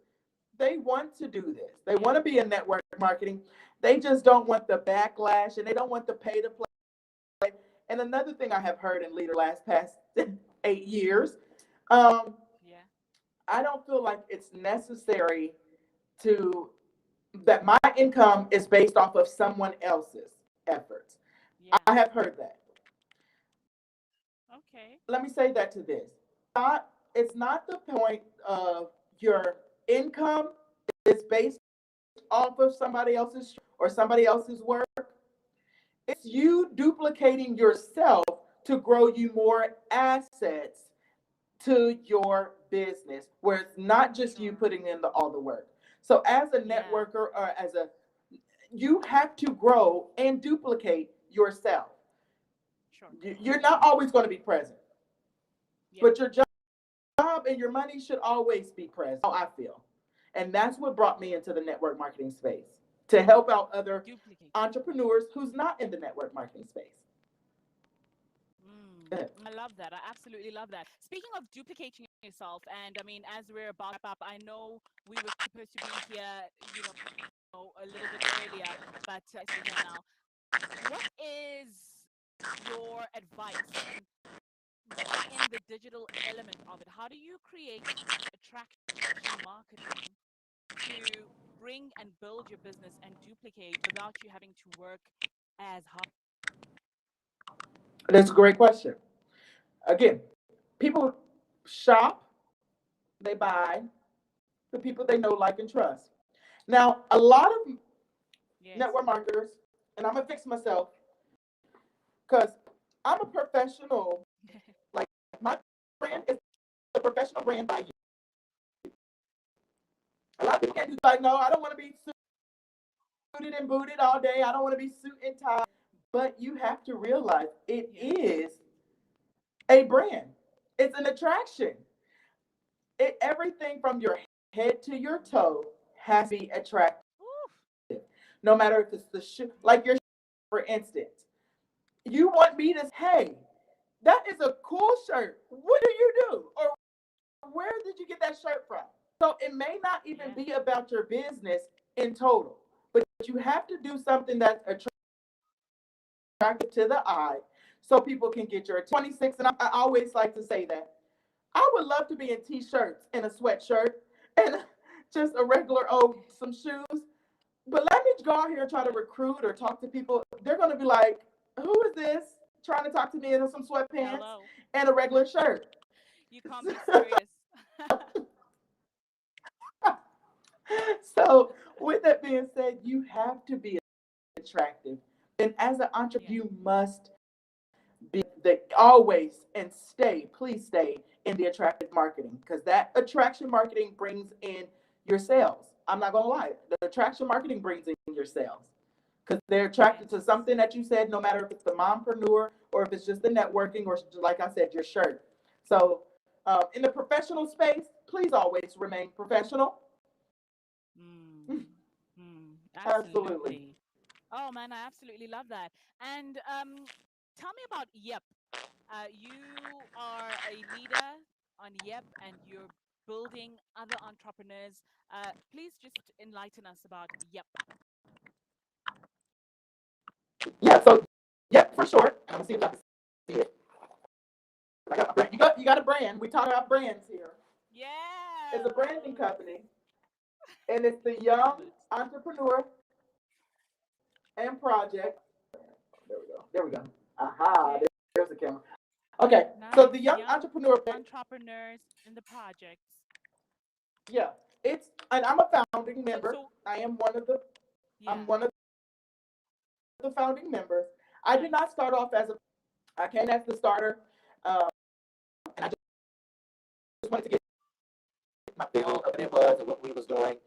they want to do this. They want to be in network marketing. They just don't want the backlash, and they don't want the pay to play. And another thing I have heard in Leader last past 8 years, um, Yeah. I don't feel like it's necessary to that my income is based off of someone else's efforts. Yeah. I have heard that. Okay. Let me say that to this. It's not the point of your income is based off of somebody else's or somebody else's work. It's you duplicating yourself to grow you more assets to your business, where it's not just you Sure. putting in all the work. So as a Yeah. networker or you have to grow and duplicate yourself. Sure. You're not always going to be present, Yeah. but your job and your money should always be present. How I feel. And that's what brought me into the network marketing space, to help out other Duplicate. entrepreneurs who's not in the network marketing space. I love that. I absolutely love that. Speaking of duplicating yourself, and I mean, as we're about to wrap up, I know we were supposed to be here, a little bit earlier, but we're here now. What is your advice in the digital element of it? How do you create attraction marketing to bring and build your business and duplicate without you having to work as hard? That's a great question. Again, people shop, they buy the people they know, like, and trust. Now, a lot of Yes. network marketers, and I'm gonna fix myself because I'm a professional. Like, my brand is a professional brand by you. A lot of people can't do, like, no, I don't want to be suited and booted all day. I don't want to be suit and tie. But you have to realize it Yeah. is a brand. It's an attraction. Everything from your head to your toe has to be attractive. Oof. No matter if it's the shoe, like your, for instance, you want me to, hey, that is a cool shirt. What do you do? Or where did you get that shirt from? So it may not even Yeah. be about your business in total, but you have to do something that's attractive to the eye so people can get your 26. And I always like to say that I would love to be in t-shirts and a sweatshirt and just a regular some shoes. But let me go out here and try to recruit or talk to people. They're going to be like, who is this trying to talk to me in some sweatpants Hello. and a regular shirt? You can't be serious. So with that being said, you have to be attractive. And as an entrepreneur, Yeah. you must be always and please stay in the attractive marketing, because that attraction marketing brings in your sales. I'm not going to lie. The attraction marketing brings in your sales because they're attracted Yes. to something that you said, no matter if it's the mompreneur or if it's just the networking or, like I said, your shirt. So in the professional space, please always remain professional. Mm, Absolutely. absolutely. Oh man, I absolutely love that. And tell me about Yep. You are a leader on Yep, and you're building other entrepreneurs. Please just enlighten us about Yep. Yeah, so, yeah, for sure. I'm going to see if I can see it. I got a brand. You got a brand. We talk about brands here. It's a Yeah. branding company, and it's the I love Young it. Entrepreneur and Project. There we go. There we go. Aha, Okay. there's the camera. Okay, so Nice. the Young Young Entrepreneur, entrepreneurs in the projects. yeah, and I'm a founding So member. so I am I'm yeah. one of the founding members. I did Nice. not start off I came as the starter, and I just wanted to get my feel of what it was and what we was doing.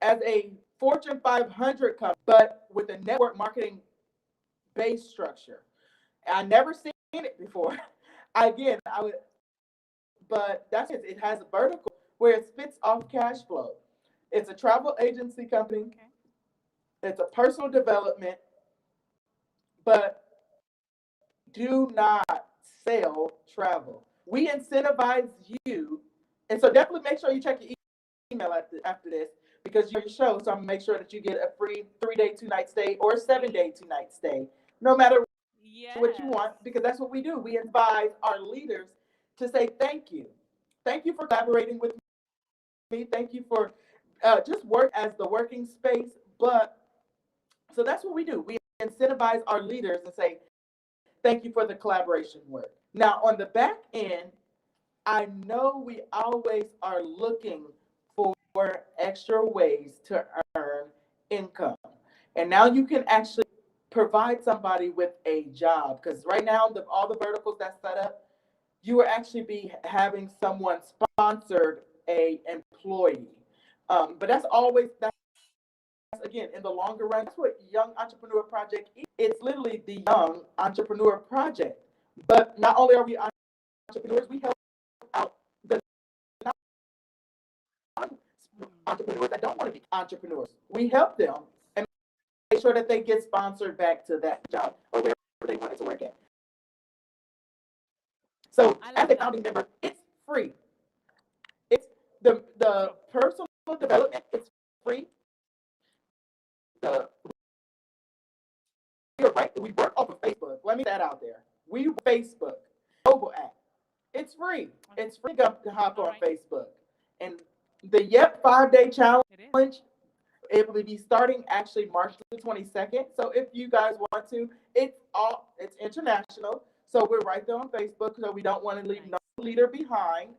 As a Fortune 500 company, but with a network marketing base structure. I never seen it before. Again, I would, but that's it. It has a vertical where it spits off cash flow. It's a travel agency company. Okay. It's a personal development, but do not sell travel. We incentivize you, and so definitely make sure you check your email after this because you're your show. So I'm gonna make sure that you get a free 3-day, 2-night stay or 7-day, 2-night stay, no matter what you want, because that's what we do. We advise our leaders to say thank you. Thank you for collaborating with me. Thank you for just work as the working space. But so that's what we do. We incentivize our leaders and say thank you for the collaboration work. Now on the back end, I know we always are looking for extra ways to earn income. And now you can actually provide somebody with a job, because right now all the verticals that's set up, you will actually be having someone sponsored a employee. But that's again in the longer run. That's what Young Entrepreneur Project is. It's literally the Young Entrepreneur Project. But not only are we entrepreneurs, we help out the entrepreneurs that don't want to be entrepreneurs. We help them and make sure that they get sponsored back to that job or wherever they wanted to work at. So as a founding member, it's free. It's the personal development, it's free. We work off of Facebook. Let me get that out there. We Facebook mobile app. It's free. It's free to hop on Facebook. And the Yep 5-day challenge, it will be starting actually March the 22nd. So if you guys want to, it's international. So we're right there on Facebook. So we don't want to leave no leader behind.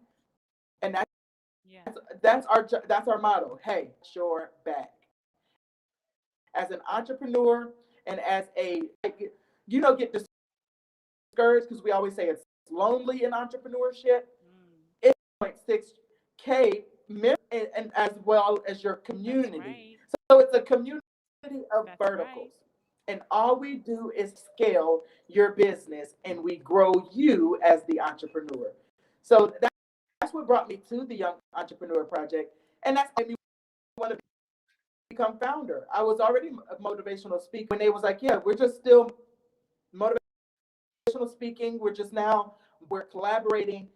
And that's our motto. Hey, sure back. As an entrepreneur and as get discouraged because we always say it's lonely in entrepreneurship. It's 0.6K and as well as your community. Right. So it's a community of verticals. Right. And all we do is scale your business and we grow you as the entrepreneur. So that's what brought me to the Young Entrepreneur Project. And that's made me want to become founder. I was already a motivational speaker when they was like, yeah, we're just still motivational speaking. We're collaborating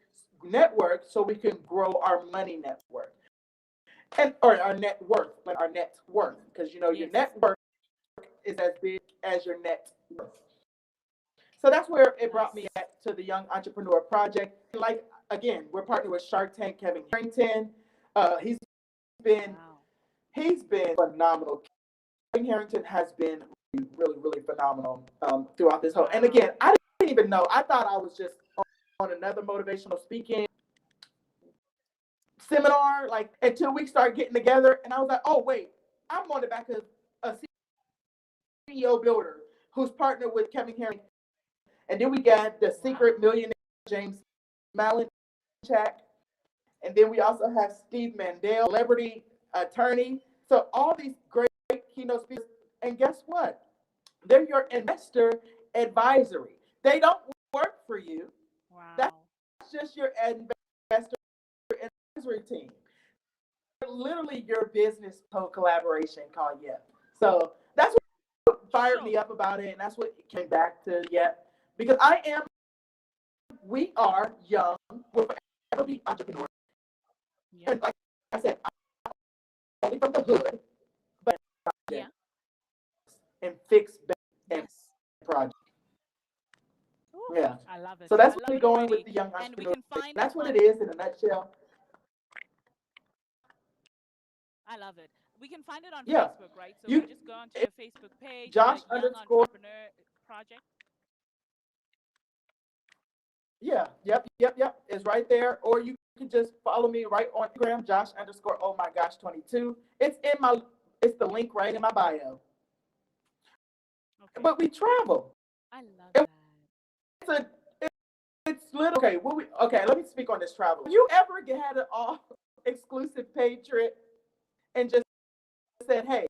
network so we can grow our money network or our net worth, like our net worth, because your net worth is as big as your net worth. So that's where it brought me to the Young Entrepreneur Project. Like again, we're partnered with Shark Tank, Kevin Harrington. He's been phenomenal. Kevin Harrington has been really, really phenomenal throughout this whole. And again, I didn't even know. I thought I was just on another motivational speaking seminar, like until we started getting together, and I was like, oh wait, I'm on the back of a CEO builder who's partnered with Kevin Harrington, and then we got the secret millionaire James Malinchak, and then we also have Steve Mandel, celebrity attorney. So all these great keynote speakers, and guess what? They're your investor advisory. They don't work for you. Wow. That's just your investor advisory team. They're literally your business collaboration called Yep. So that's what fired me up about it, and that's what came back to Yep. Because we are young, we'll forever be entrepreneurs. Yep. And like I said, I'm only from the hood, but and fix and project. Ooh, yeah, I love it. So that's where we're going with the Young Entrepreneur. That's what it is in a nutshell. I love it. We can find it on Facebook, right? So we just go onto your Facebook page, Josh Young Entrepreneur Project. Yeah, yep. It's right there. Or you can just follow me right on Instagram, Josh_ohmygosh22. It's the link right in my bio. Okay. But we travel. I love that. It's little okay. Let me speak on this travel. You ever had an all exclusive paid trip and just said, hey,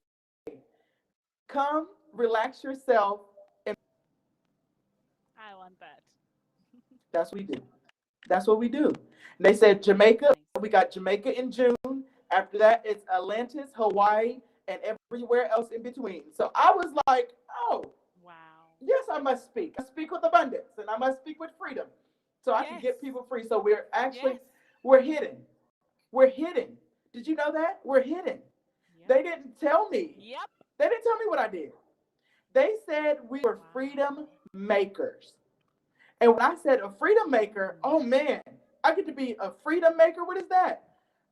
come relax yourself. And I want that. that's what we do. That's what we do. And they said Jamaica, Nice. we got Jamaica in June. After that, it's Atlantis, Hawaii, and everywhere else in between. So I was like, oh, Wow. yes, I must speak. I speak with abundance and I must speak with freedom so I can get people free. So we're actually, Yes. we're hidden. We're hidden. Did you know that? We're hidden. Yep. They didn't tell me. Yep. They didn't tell me what I did. They said we were Wow. freedom makers. And when I said a freedom maker, oh man, I get to be a freedom maker. What is that?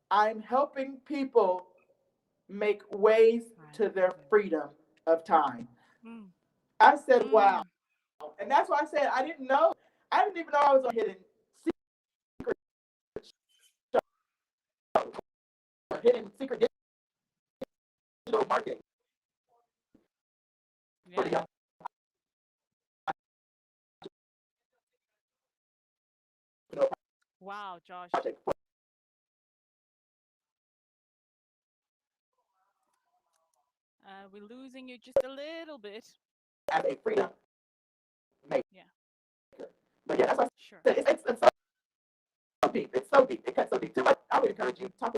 I'm helping people make ways to their freedom of time. Mm. I said, wow. Mm. And that's why I said I didn't know. I didn't even know I was on hidden secret digital marketing. Yeah. Wow, Josh. We're losing you just a little bit. As a freedom maker. Yeah. But yeah, that's why Sure. it's so deep. It's so deep. It cuts so deep. Too much. I would encourage you to talk.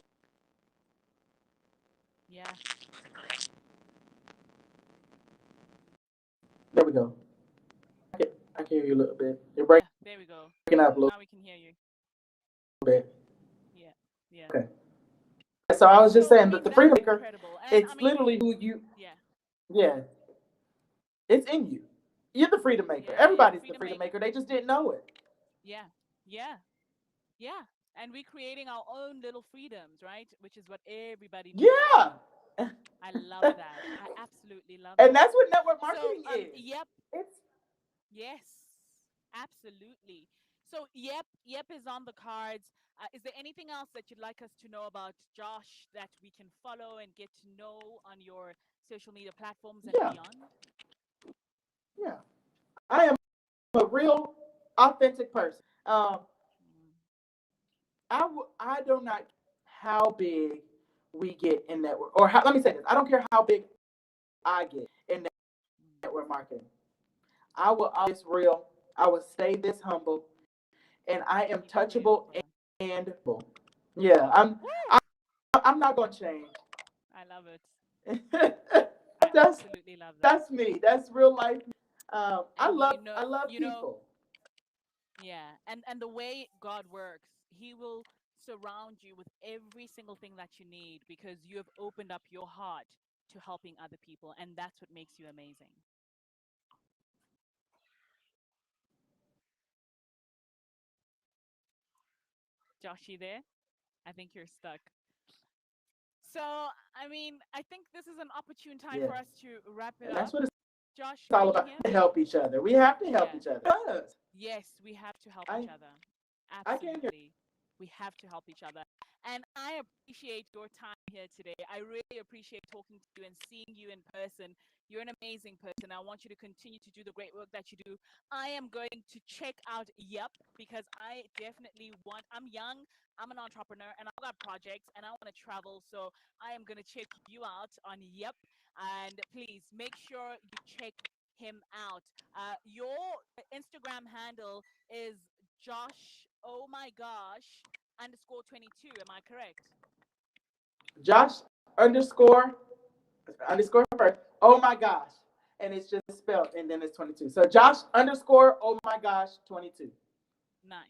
Yeah. There we go. I can hear you a little bit. You're breaking There we go. up a little Now we can hear you. bit. Yeah. Yeah. Okay. So I was just saying that the that's freedom maker, incredible. And it's literally who you, yeah. yeah, it's in you. You're the freedom maker. Yeah. Everybody's the Freedom freedom maker. maker. They just didn't know it. Yeah. Yeah. Yeah. And we're creating our own little freedoms, right? Which is what everybody needs. Yeah. I love that. I absolutely love And that. that's what network So, marketing is. yep. It's Yes. Absolutely. So, yep is on the cards. Is there anything else that you'd like us to know about Josh that we can follow and get to know on your social media platforms and yeah, beyond? yeah. I am a real authentic person. Mm. I do not how big we get in network or how, let me say this. I don't care how big I get in network marketing. I will always real. I will stay this humble, and I am touchable and yeah. I'm not gonna change. I love it. I that's absolutely love that. that's me. That's real life. I And love people. yeah. And the way God works, He will surround you with every single thing that you need because you have opened up your heart to helping other people, and that's what makes you amazing. Josh, you there? I think you're stuck. So, I mean, I think this is an opportune time Yeah, for us to wrap it and up. that's what it's Josh, all can you about. hear To me? help each other. We have to help Yeah. each other. Yes, we have to help I each other. I can't hear. Absolutely. We have to help each other. And I appreciate your time here today. I really appreciate talking to you and seeing you in person. You're an amazing person. I want you to continue to do the great work that you do. I am going to check out Yup because I definitely want, I'm young, I'm an entrepreneur, and I've got projects and I want to travel. So I am going to check you out on Yup. And please make sure you check him out. Your Instagram handle is Josh, oh my gosh, underscore 22. Am I correct? Josh underscore underscore first. Oh my gosh. And it's just spelled and then it's 22. So Josh underscore oh my gosh 22. Nice.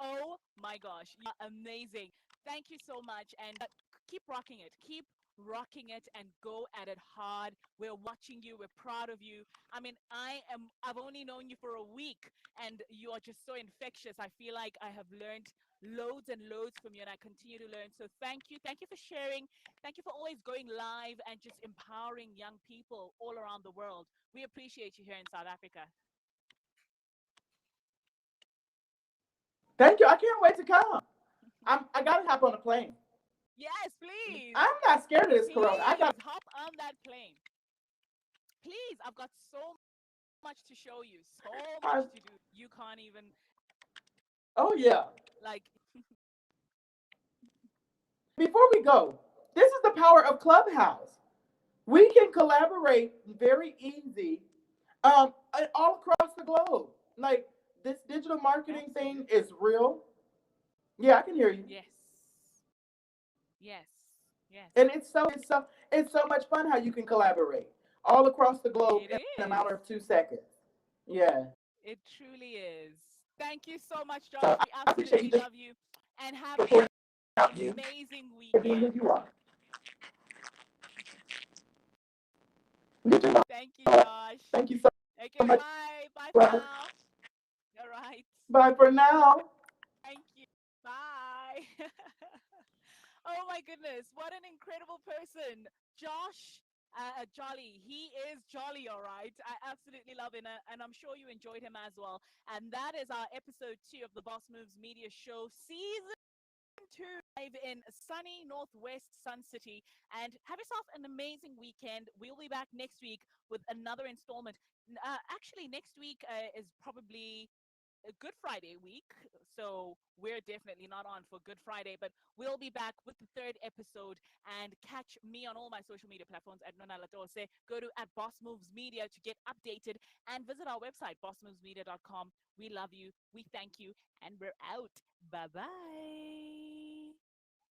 Oh my gosh, you're amazing. Thank you so much. And keep rocking it. Keep rocking it and go at it hard. We're watching you. We're proud of you. I mean, I've only known you for a week and you are just so infectious. I feel like I have learned loads and loads from you and I continue to learn. So thank you. Thank you for sharing. Thank you for always going live and just empowering young people all around the world. We appreciate you here in South Africa. Thank you. I can't wait to come. I gotta hop on a plane. Yes, please. I'm not scared of this corona. I Please got hop on that plane. Please, I've got so much to show you, so much to do. You can't even oh yeah. like before we go, this is the power of Clubhouse. We can collaborate very easy all across the globe. Like this digital marketing thing Absolutely. is real. Yeah, I can hear you. Yes. Yes. Yes. And it's so much fun how you can collaborate all across the globe It in a is. matter of 2 seconds. Yeah. It truly is. Thank you so much, Josh. So We I appreciate you absolutely just love you. And have for an pouring out you amazing and being who weekend. you are. You too. Thank you, Josh. Thank you so Okay, much. bye. Bye for Well, now. All right. bye for now. Thank you. Bye. Oh my goodness, what an incredible person. Josh Jolly. He is jolly, all right. I absolutely love him, and I'm sure you enjoyed him as well. And that is our episode 2 of the Boss Moves Media Show, season 2, live in sunny Northwest Sun City. And have yourself an amazing weekend. We'll be back next week with another installment. Actually, next week is probably a Good Friday week, so we're definitely not on for Good Friday, but we'll be back with the third episode. And catch me on all my social media platforms at Nona Latose. Go to at Boss Moves Media to get updated and visit our website, bossmovesmedia.com. We love you, we thank you, and we're out. Bye bye.